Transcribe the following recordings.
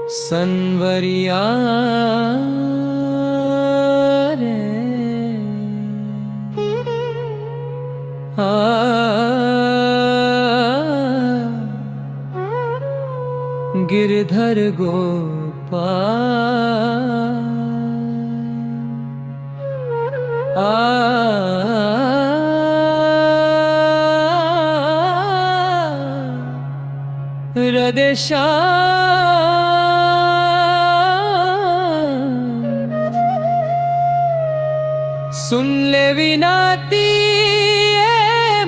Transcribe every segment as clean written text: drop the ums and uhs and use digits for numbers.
सनवरिया रे गिरधर गोपाल रदेशा सुन ले विनाती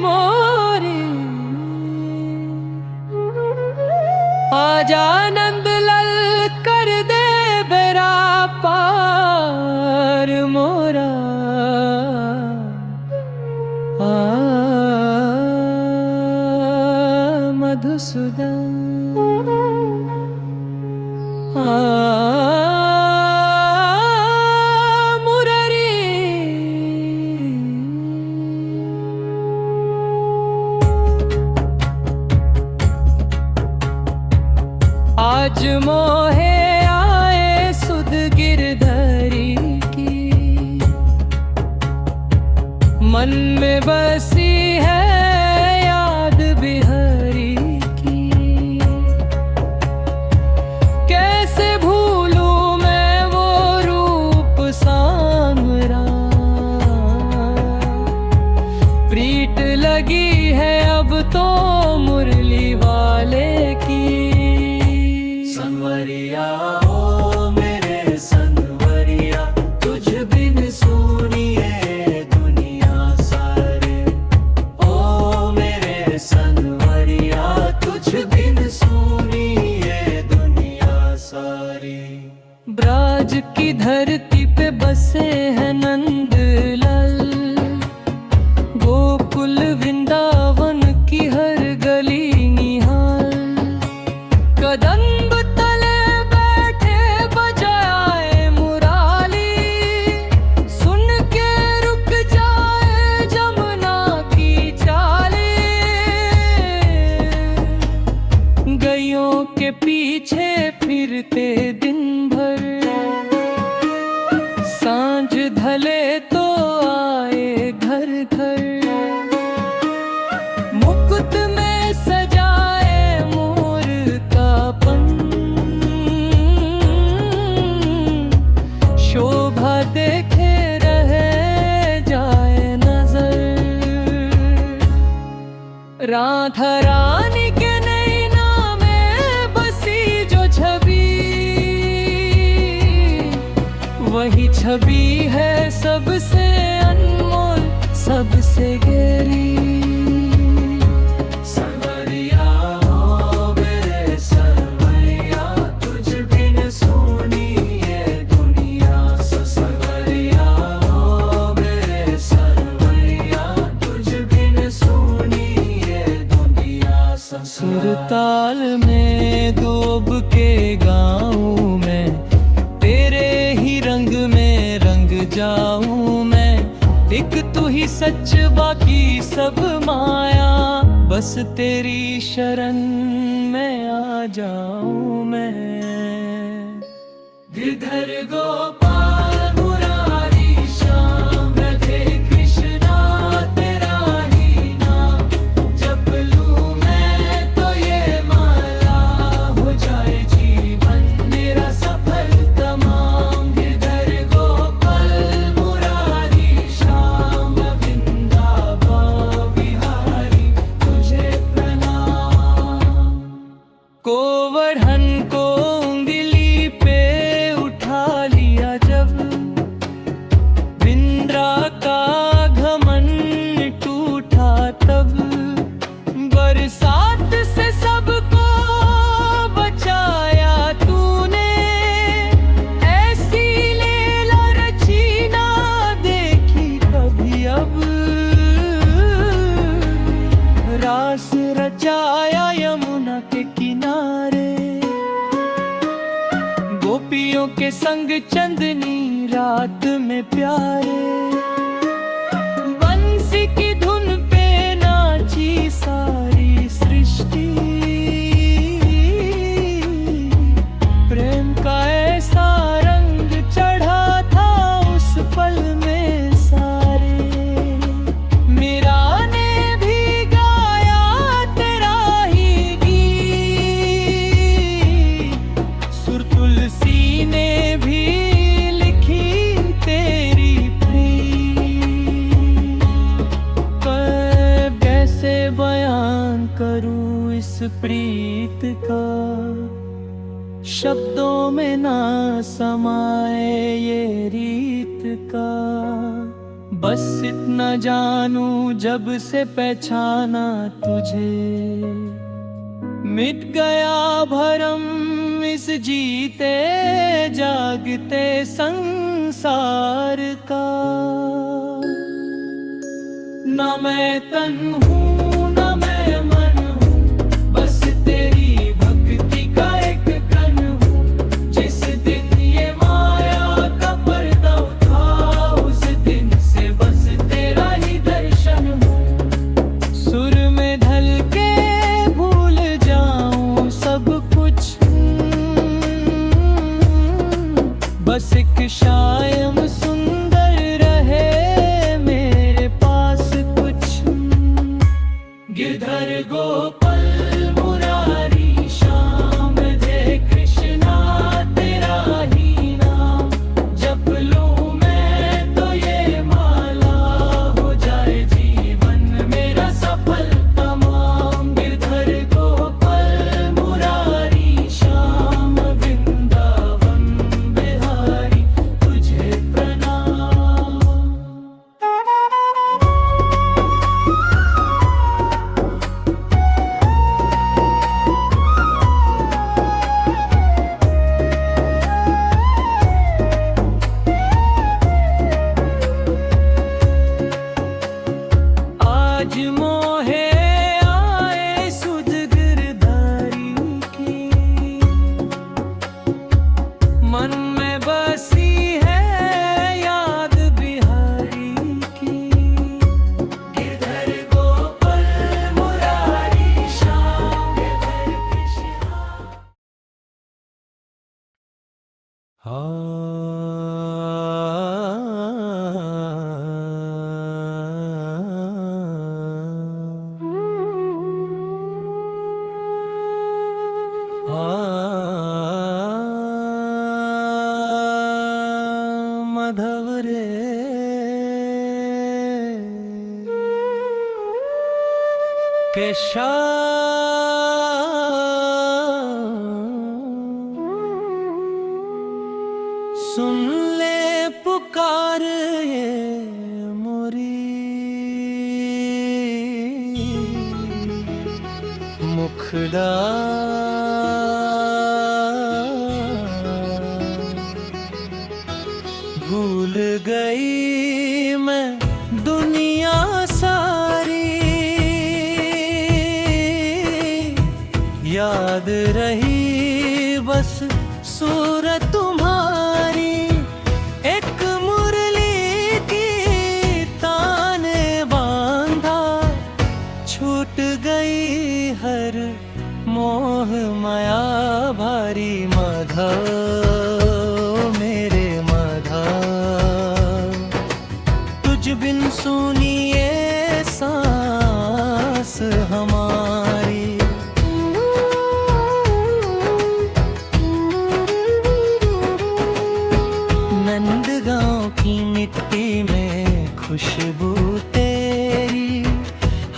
मोरी आजा नंद लल कर दे बेरा पार मोरा मधुसूदन मुरारी आज मोहे आए सुध गिरधरी की मन में बसी है याद बिहारी की कैसे भूलूं मैं वो रूप सामरा प्रीत लगी है अब तो मुरली वाले की सनवरिया ओ मेरे सनवरिया तुझ बिन सुनिए दुनिया सारे ओ मेरे सनवरिया तुझ बिन सुनिए दुनिया सारी। ब्राज की धरती पे बसे हैं नंदलाल गोकुल वृंदावन की हर गली निहाल कदम्ब तले बैठे बजाए मुराली सुन के रुक जाए जमुना की चाली गइयों के पीछे फिरते दिन भर सांझ ढले तो आए घर घर मुकुट में सजाए मोर का पन शोभा देखे रह जाए नजर राधा रानी के नैना में बसी जो छवि वही छवि है सबसे अनमोल सबसे गहरी। सनवरिया ओ मेरे सनवरिया तुझ बिन सुनिए दुनिया सनवरिया ओ मेरे सनवरिया तुझ बिन सुनिए दुनिया सुरताल में डूब के गाऊं मैं तेरे ही रंग में रंग जाऊं मैं एक तू ही सच बाकी सब माया बस तेरी शरण में आ जाऊं मैं। गिरधर गोपाल मुरारी श्याम राधे कृष्णा तेरा ही नाम जप लूं मैं तो ये माला हो जाए जीवन मेरा सफल तमाम। गिरधर गोपाल मुरारी श्याम वृंदावन बिहारी तुझे प्रणाम। गोवर्धन को उंगली पे उठा लिया जब विंद्रा का घमंड टूटा तब बरसात से सबको बचाया तूने ऐसी लीला रची ना देखी कभी अब रास रचाया यमुना के किनारे गोपियों के संग चंदनी रात में प्यारे बंसी की धुन पे नाची सारी सृष्टि प्रेम प्रीत का शब्दों में ना समाए ये रीत का। बस इतना जानूं जब से पहचाना तुझे, मिट गया भरम इस जीते जागते संसार का। ना मैं तन हूँ ना मैं मन हूँ, बस तेरी भक्ति का एक कण हूँ। जिस दिन ये माया का पर्दा उठा, उस दिन से बस तेरा ही दर्शन हूँ। सुर में ढल के भूल जाऊं सब कुछ, बस एक शायम सुंदर रहे मेरे पास कुछ। गिरधर गोपाल मुरारी श्याम राधे कृष्णा तेरा ही नाम जप लूं मैं तो ये माला, हो जाए जीवन मेरा सफल तमाम। गिरधर गोपाल मुरारी श्याम वृंदावन बिहारी तुझे प्रणाम। आज मोहे आए सुध गिरधारी की, मन में बसी है याद बिहारी की। गिरधर गोपाल मुरारी श्याम गिरधर कृष्णा। माधव रे सुन ले पुकार ये मोरी, मुखदा भूल गई मैं दुनिया सारी, याद रही बस सूरत तुम्हारी। एक मुरली की ताने बांधा, छूट गई हर मोह माया भारी। माधव मेरे माधव, तुझ बिन सुनी ये सांस हमारी। नंदगांव की मिट्टी में खुशबू तेरी,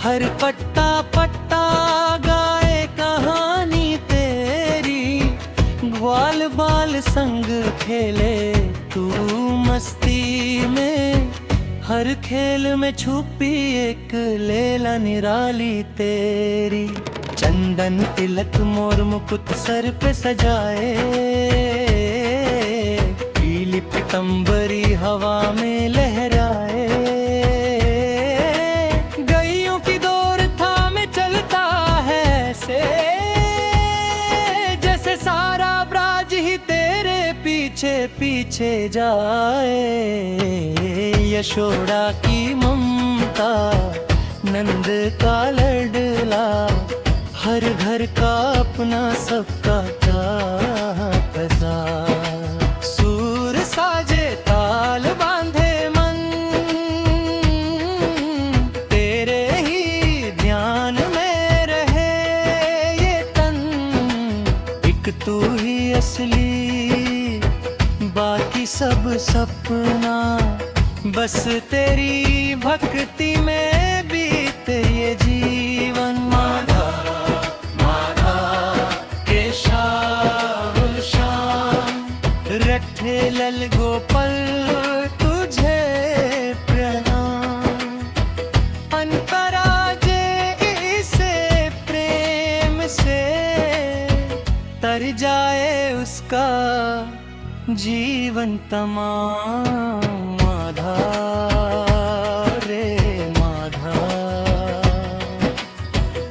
हर पट्टा पट्टा गाए कहानी तेरी। ग्वाल बाल संग खेले तू मस्ती में, हर खेल में छुपी एक लैला निराली तेरी। चंदन तिलक मोर मुकुट सर पे सजाए, पीली पीतंबरी हवा में लहराए। गइयों की दौर थामे चलता है से, जैसे सारा ब्राज ही तेरे पीछे पीछे जाए। यशोदा की ममता नंद का लडला, हर घर का अपना सबका चाहता। सूर साजे ताल बांधे मन, तेरे ही ध्यान में रहे ये तन। एक तू ही असली, बाकी सब सपना। बस तेरी भक्ति में बीते ये जीवन। माधव हे लल गोपाल तुझे प्रणाम। अंतराजे इसे प्रेम से तर जाए उसका जीवन तमाम। माधा रे माधा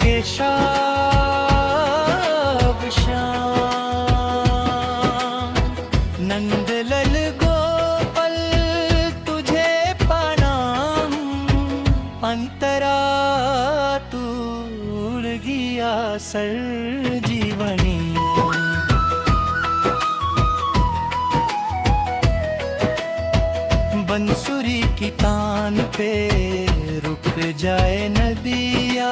केशव श्याम। नंदलाल गोपाल तुझे प्रणाम। अंतरा तूड़ गया सर जीवनी। बंसुरी की तान पे रुक जाए नदिया।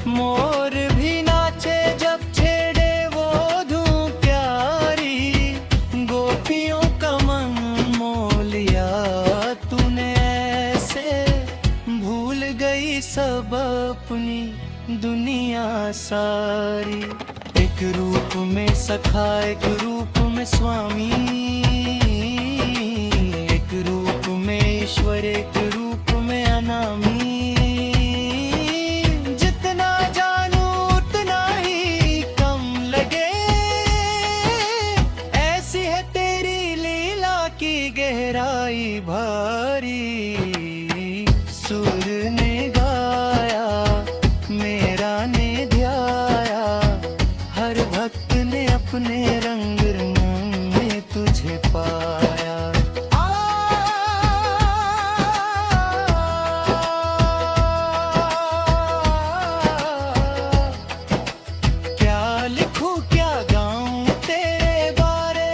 मोर भी नाचे जब छेड़े वो धूम प्यारी। गोपियों का मन मोह लिया तूने ऐसे। भूल गई सब अपनी दुनिया सारी। एक रूप में सखा एक रूप में स्वामी। एक रूप में ईश्वर एक रूप में अनामी। जितना जानू उतना ही कम लगे। ऐसी है तेरी लीला की गहराई भारी। सुर ने गाया मेरा ने ध्याया। हर भक्त ने अपने रंग में तुझे पाया। क्या लिखूं क्या गाऊं तेरे बारे।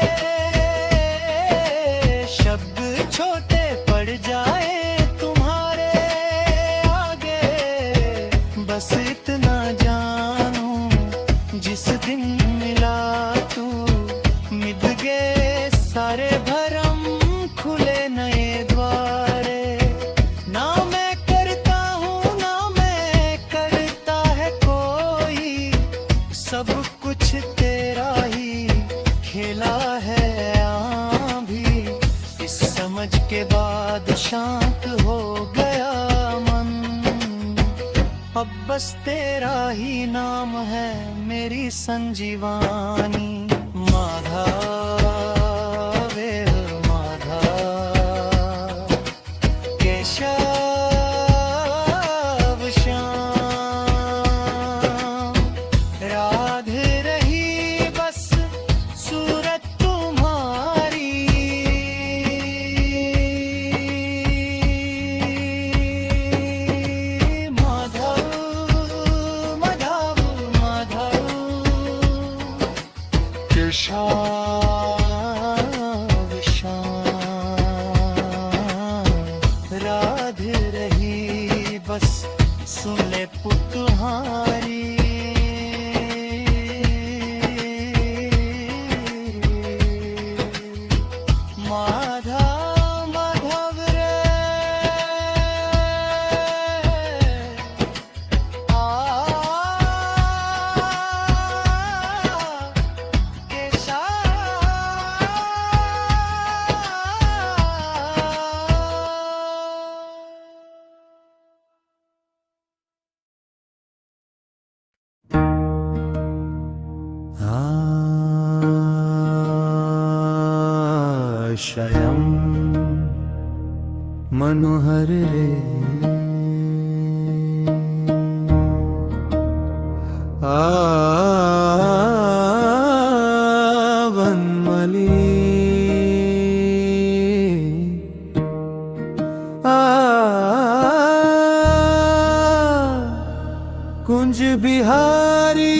शब्द छोटे पड़ जाए तुम्हारे आगे। बस इतना जानू जिस दिन मिला तू मिट गए सारे भरम। खुले नए द्वारे। ना मैं करता हूँ ना मैं करता है कोई। सब कुछ तेरा ही खेला है भी। इस समझ के बाद शांत हो गया मन। अब बस तेरा ही नाम है मेरी संजीवानी। माधा वे माधा केशव श्याम। राधे रही बस सूरत तुम्हारी। माधव माधव माधव केशव श्याम। राधे रही बस सुन ले पुतुहारी। माधा माधव रे आ आशयं मनोहर रे वनमली कुंज बिहारी।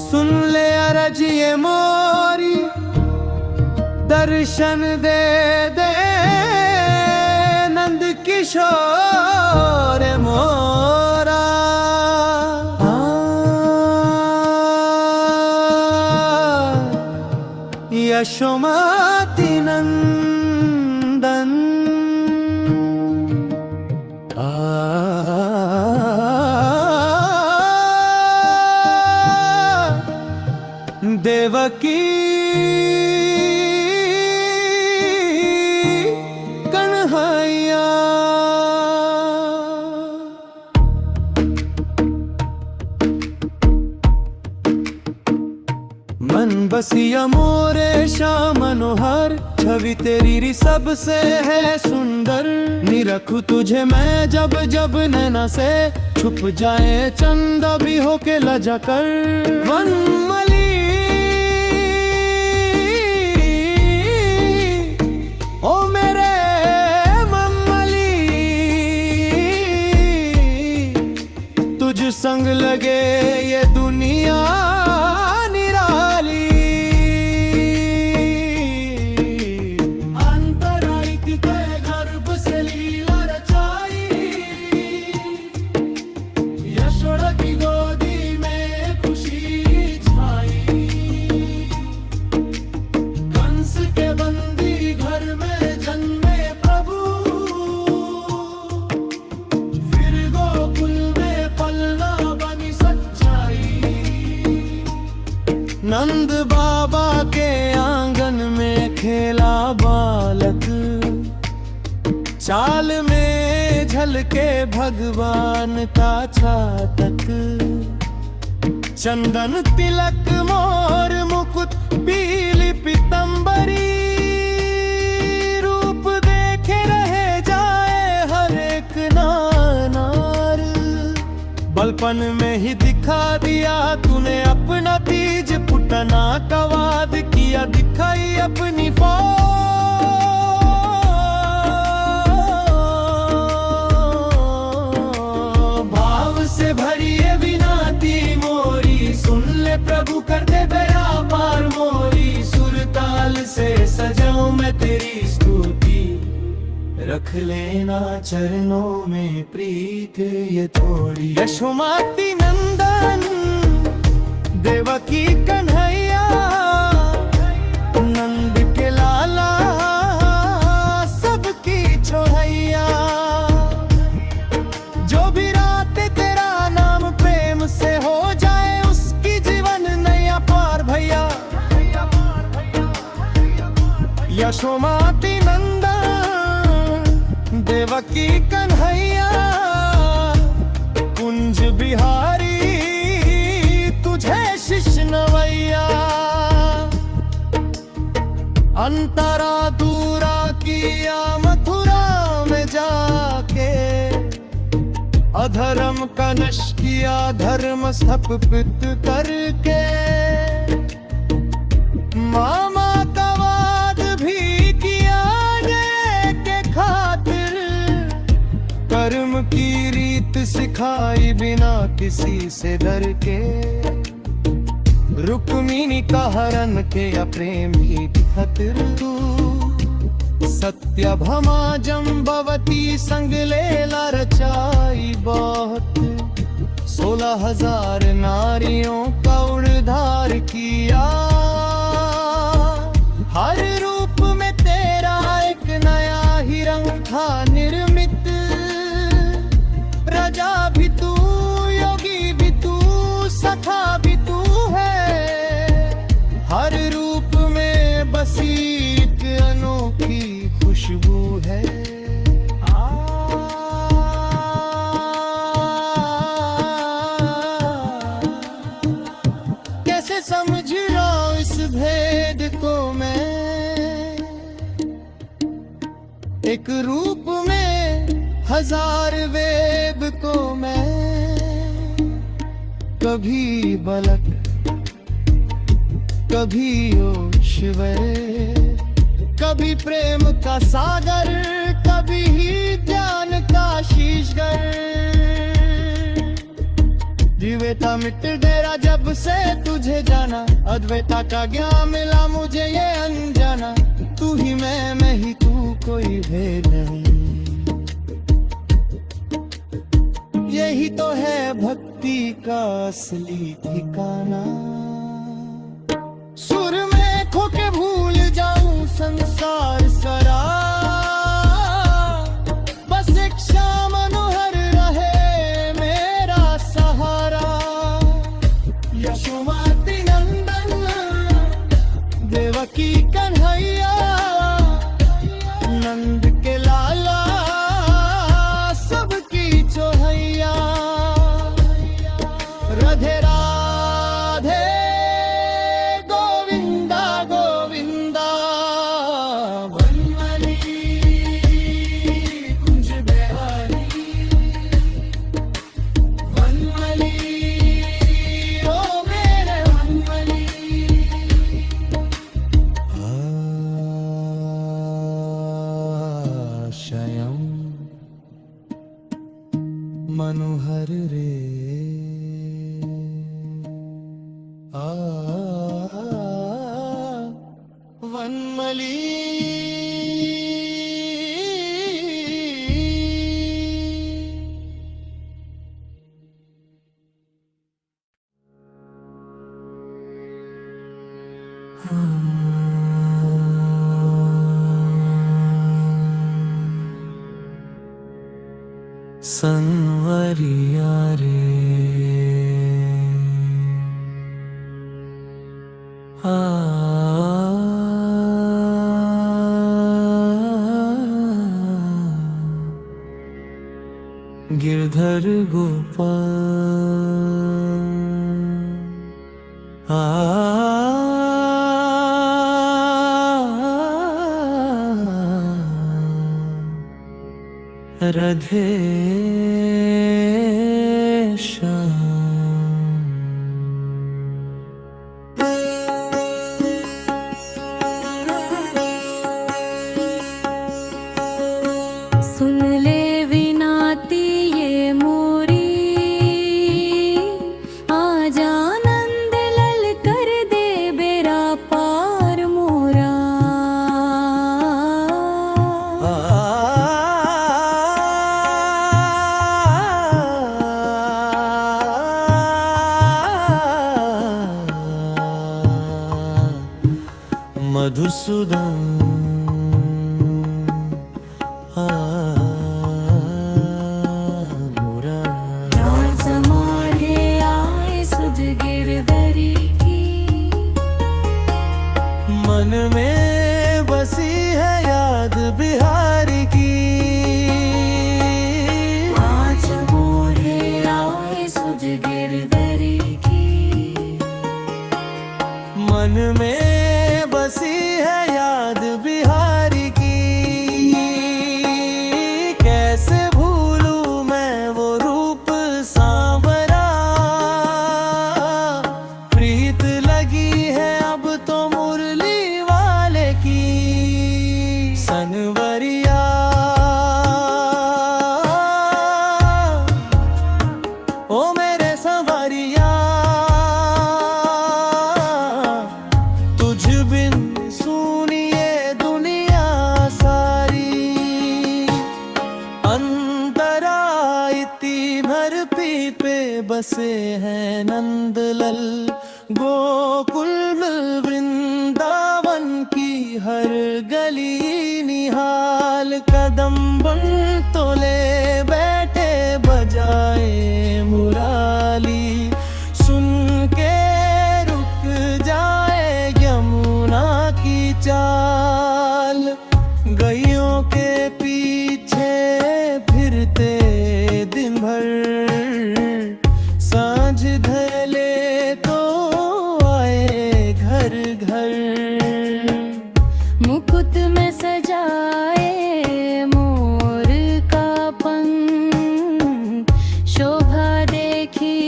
सुन ले अरजिए मोरी दर्शन दे दे नंद किशोर मोरा। यशोमती नंदन मन बसिया मोरे श्याम मनोहर, छवि तेरी री सबसे है सुंदर। निरखूं तुझे मैं जब जब नैना से, छुप जाए चंदा भी होके लजा कर। वनमली ओ मेरे ममली, तुझ संग लगे ये दुनिया निराली। अंतराई के गर्भ से लीला रचाई, यशोदा की गोदी में खुशी छाई। कंस के बंदी घर में जन्मे प्रभु, फिर गोकुल में पलना बनी सच्चाई। नंद बाबा के आंगन में खेला बालक, चाल में झलके भगवान का छातक। चंदन तिलक मोर मुकुट पीली पीतंबरी, रूप देखे रहे जाए हर एक नार। बलपन में ही दिखा दिया तूने अपना तीज, पुटना का वाद किया दिखाई अपनी भाव से भरी ये विनती मोरी, सुन ले प्रभु कर दे बेड़ा पार मोरी। सुरताल से सजाऊं मैं तेरी स्तुति, रख लेना चरणों में प्रीत ये थोड़ी। यशोमती नंदन देवकी कन्हैया, नंद के लाला सबकी छोहैया। जो भी रात तेरा नाम प्रेम से हो जाए, उसकी जीवन नैया पार भैया। यशोमती नंदन देवकी कन्हैया, कुंज बिहारी तुझे शिष्य नवैया। अंतरा दूरा किया मथुरा में जाके, अधर्म का नष्ट किया धर्म स्थापित करके। मामा का वाद भी किया न्याय के खातिर, कर्म की रीत सिखाई बिना किसी से डर के। रुक्मिणी का हरण के प्रेम ही खातिर तू, सत्यभामा जम्बवती संग लेला रचाई बहुत। 16,000 नारियों का उद्धार किया, हर रूप में तेरा एक नया ही रंग था निर्मित। प्रजा भी तू, योगी भी तू, सखा भी तू है, हर रूप में बसी एक अनोखी खुशबू है। कैसे समझ रहा इस भेद को मैं, एक रूप में 1000 वेद को मैं। कभी बलक कभी ओश्वर, कभी प्रेम का सागर, कभी ही ध्यान का शीशगर। द्विवेता मिट गया जब से तुझे जाना, अद्वैता का ज्ञान मिला मुझे ये अनजाना। तू ही मैं ही तू, कोई भेद नहीं। यही तो है भक्ति का असली ठिकाना। सुर में खो के भूल जाऊं संसार सरा, बस एक श्याम मनोहर रहे मेरा सहारा। यशोमती नंदन देवकी कन्हैया, नंद के लाला सबकी चोहैया। राधे राधे गोविंद। आ वनमली संवरिया रे गिरधर गोपाल राधे सुन ले विनाती ये मोरी, आज आनंद लल कर दे बेरा पार मोरा। मधुसूदन राज समारे आए सुध गिरधरी की, मन में बसी है याद बिहारी की। आज मोरे आए सुध गिरधरी की, मन में बसी है याद बिहारी की। कैसे भूलूं मैं वो रूप सांवरा, प्रीत लगी है अब तो मुरली वाले की। सनवरिया ओ मेरे संवरिया, तुझ बिन सुनी ये दुनिया सारी। अंतरा इतनी भर पे बसे हैं नंदलाल, गोकुल वृंदावन की हर गली निहाल। कदम बन तो ले बैठे बजाए मुराली, सुन के रुक जाए यमुना की चाल। गइयों के पीछे फिरते दिन भर, सांझ ढले तो आए घर घर। मुकुट में सजाए मोर का पंख, शोभा देखी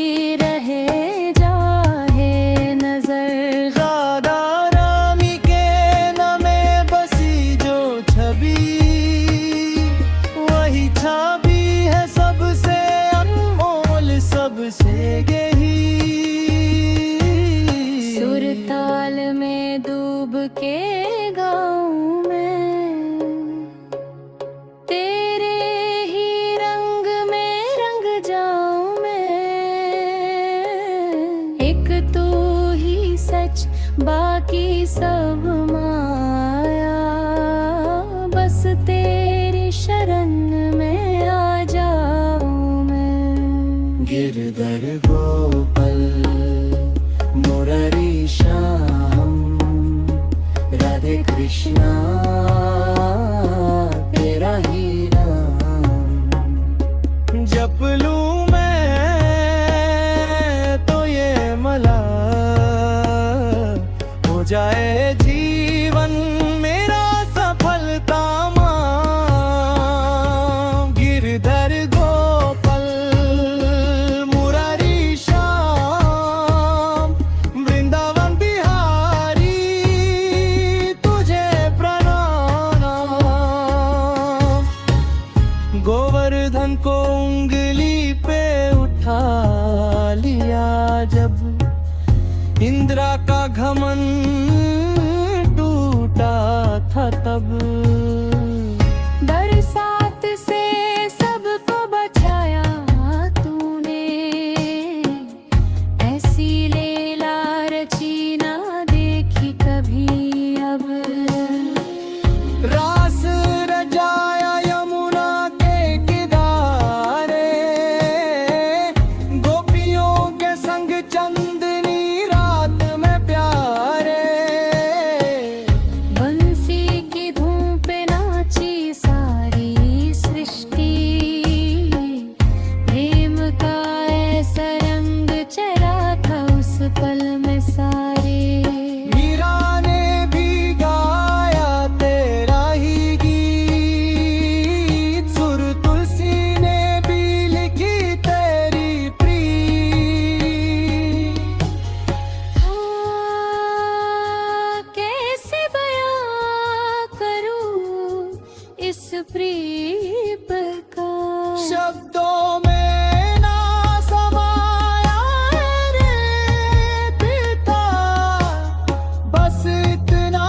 रहे जाहे नजर। राधा रानी के नामे बसी जो छवि, वही छवि है सबसे अनमोल सबसे गहरी। सुर ताल में डूब के गाऊं मैं, तेरे ही रंग में रंग जाऊं मैं। एक तू ही सच बाकी सब माया, बस तेरी शरण में आ जाऊं मैं। गिरधर गोपाल मुरारी श्याम, राधे कृष्णा तेरा ही नाम। जप लूं मैं तो ये मला, हो जाए जीवन मेरा सफलता मां। गिरधर गोपाल मुरारी श्याम, वृंदावन बिहारी तुझे प्रणाम। इंद्रा का घमंड टूटा था तब। बरसात से सबको बचाया तूने, ऐसी लीला रची ना देखी कभी अब। रास रजाया यमुना के किनारे, गोपियों के संग चंदनी रात में प्यारे। बंसी की धूम पे नाची सारी सृष्टि, प्रेम का ऐसा रंग चला था उस पल में सारे। मीरा ने भी गाया तेरा ही गीत, सुर तुलसी ने भी लिखी तेरी प्रीत। कैसे बयां करूं इस प्रीत का, शब्दों में ना समाया रे पिता, बस इतना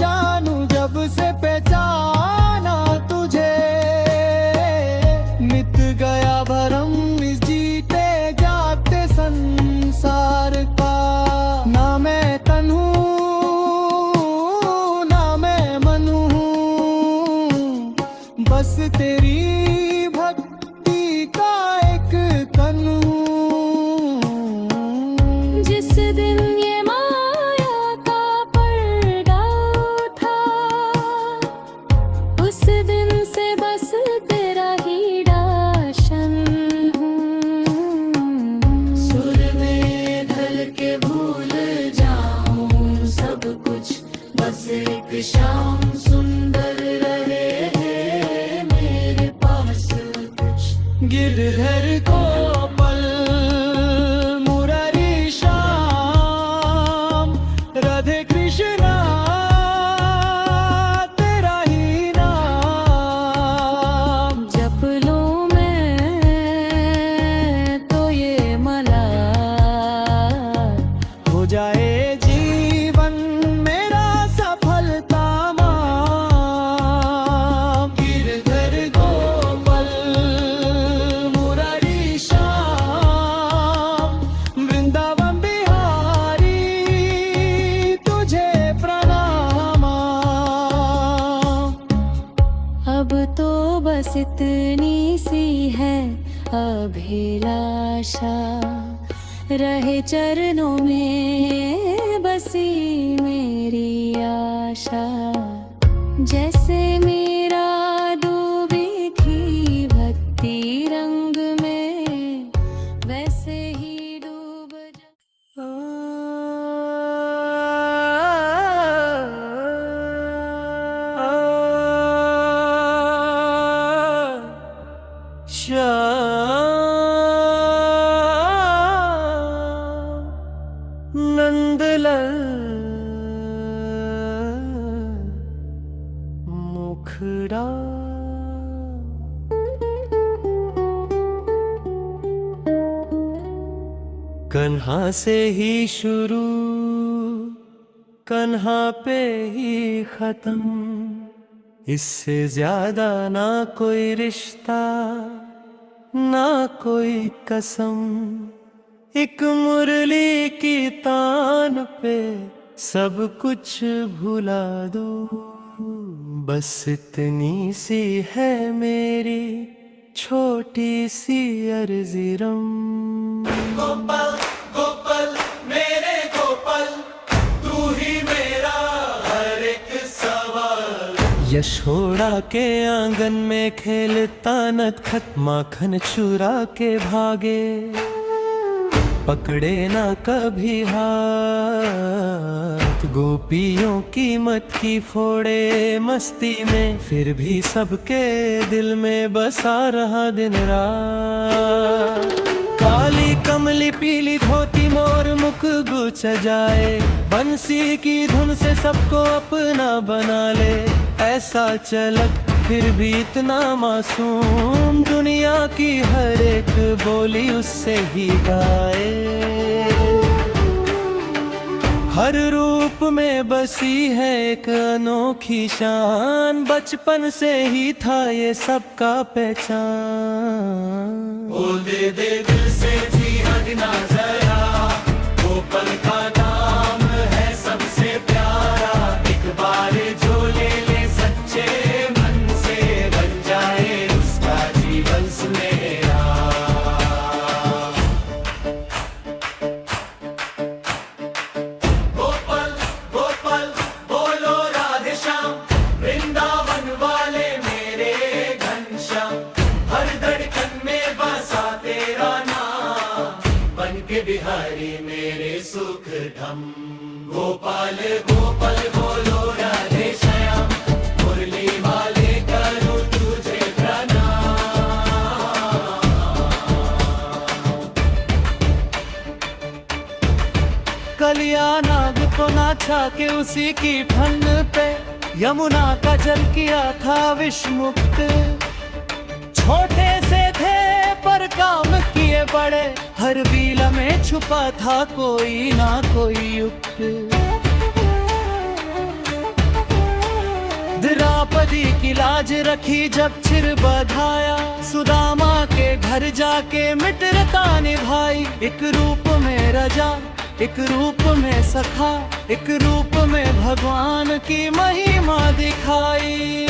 जानू जब से पहचाना तुझे। मिट गया भरम इस जीते जाते संसार का, ना मैं तन हूँ ना मैं मन हूँ, बस तेरी भक्ति का एक कण हूँ। जिस दिन ये माया का पर्दा उठा, उस दिन से बस तेरा ही दाशन हूँ। सुर में ढल के भूल जाऊं सब कुछ, बस एक शाम सुंदर रहे मेरे पास कुछ। गिरधर गोपाल मुरारी श्याम, राधे कृष्णा तेरा ही नाम। जप लूं मैं तो ये मला, हो जाए जीवन मेरा सफलता माम। गिरधर गोपाल मुरारी श्याम, वृंदावन बिहारी तुझे प्रणाम। अब तो बस इतनी सी है अभिलाषा, रहे चरणों में बसी मेरी आशा। जैसे मेरा डूबी थी भक्ति रंग में, वैसे ही डूब जा। श्याम नंदलाल मुखड़ा, कन्हा से ही शुरू कन्हा पे ही खत्म, इससे ज्यादा ना कोई रिश्ता ना कोई कसम। एक मुरली की तान पे सब कुछ भुला दो, बस इतनी सी है मेरी छोटी सी अर्ज़ीरम। गोपाल गोपाल मेरे गोपाल, तू ही मेरा हर एक सवाल। यशोदा के आंगन में खेलता नटखट, माखन चुरा के भागे, पकड़े ना कभी हाथ। गोपियों की मत की फोड़े मस्ती में, फिर भी सबके दिल में बसा रहा दिन रात। काली कमली पीली धोती मोर मुख गुच जाए, बंसी की धुन से सबको अपना बना ले। ऐसा चलक फिर भी इतना मासूम, दुनिया की हर एक बोली उससे ही गाए। हर रूप में बसी है एक अनोखी शान, बचपन से ही था ये सबका पहचान। ओ दे दे दिल से जी हटना जरा, वो पल का नाम है सबसे प्यारा। एक बार जो ले ले सच्चे मन से, बन जाए उसका जीवन सुनहरा। गोपाल गोपाल बोलो राधे श्याम, वृंदावन वाले मेरे घनश्याम। हर धड़कन में बसा तेरा नाम, बन के बिहारी मेरे सुख धाम। गोपाल गोपाल बोलो राधे श्याम, मुरली वाले करूं तुझे प्रणाम। कलिया नाग को नाचा के उसी की फन पे, यमुना का जल किया था विष मुक्त। छोटे से थे पर काम किए बड़े, हर बीला में छुपा था कोई ना कोई युक्त। द्रौपदी की लाज रखी जब सिर बधाया, सुदामा के घर जाके मित्रता निभाई। एक रूप में रजा, एक रूप में सखा, एक रूप में भगवान की महिमा दिखाई।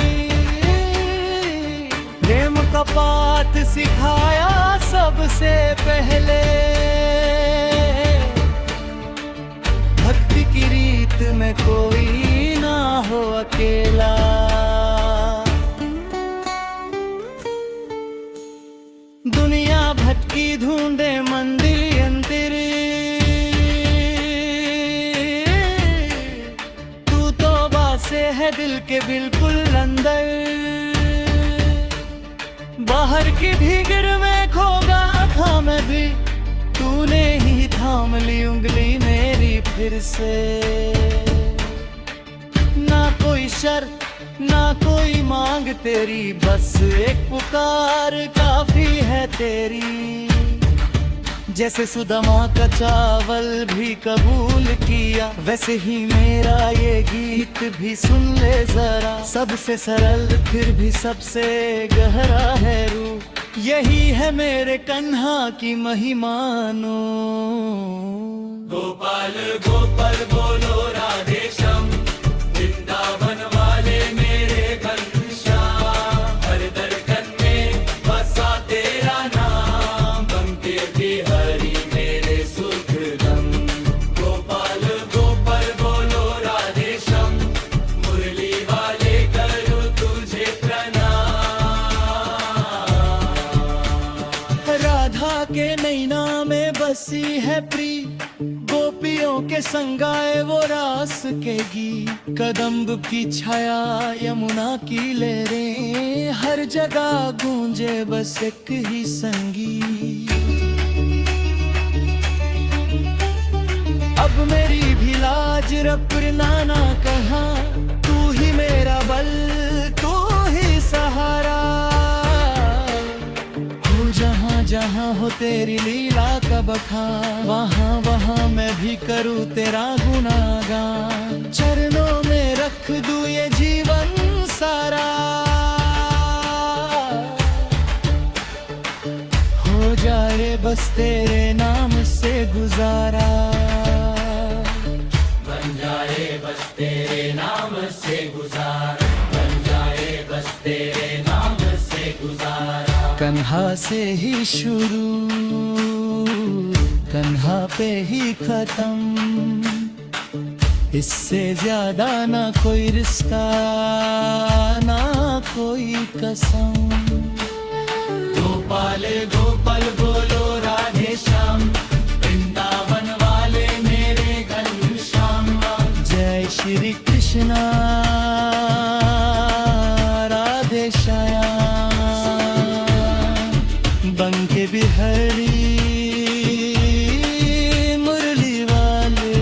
प्रेम का पाठ सिखाया सबसे पहले, भक्ति की रीत में कोई ना हो अकेला। दुनिया भटकी ढूंढे मंदिर यंत्र, तू तो बासे है दिल के बिल्कुल अंदर। बाहर की भीड़ में खो गया था मैं भी, तूने ही थाम ली उंगली मेरी फिर से। ना कोई शर्त ना कोई मांग तेरी, बस एक पुकार काफी है तेरी। जैसे सुदामा का चावल भी कबूल किया, वैसे ही मेरा ये गीत भी सुन ले जरा। सबसे सरल फिर भी सबसे गहरा है रूप, यही है मेरे कन्हा की महिमानो। गोपाल गोपाल बोलो राधे श्याम, वृंदावन वाले मेरे घनश्याम। हर धड़कन में बसा तेरा नाम, बन के बिहारी मेरे सुख धाम। गोपाल गोपाल बोलो राधे श्याम, मुरली वाले करूं तुझे प्रणाम। राधा के नैना में बसी है प्री, गोपियों के संगाए वो रास के गीत। कदम्ब की छाया यमुना की लहरें, हर जगह गूंजे बस एक ही संगीत। अब मेरी भी लाज रपना ना कहा, तू ही मेरा बल तू ही सहारा। जहाँ जहाँ हो तेरी लीला का बखान, वहाँ वहाँ मैं भी करूँ तेरा गुनागान। चरणों में रख दूँ ये जीवन सारा, हो जाए बस तेरे नाम से गुजारा। बन जाए बस तेरे नाम से गुजारा, बन जाए बस तेरे नाम से गुजारा। कन्हा से ही शुरू, कन्हा पे ही खत्म, इससे ज्यादा ना कोई रिश्ता ना कोई कसम। गोपाल गोपाल बोलो राधे श्याम, वृंदावन वाले मेरे घनश्याम। जय श्री कृष्णा राधे श्याम, बंके बिहारी मुरली वाले,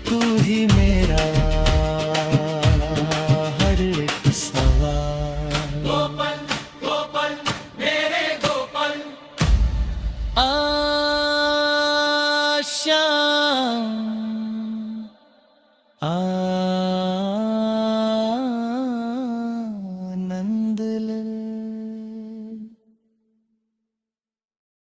तू ही मेरा हर एक सवाल। गोपाल गोपाल मेरे गोपाल। श्याम।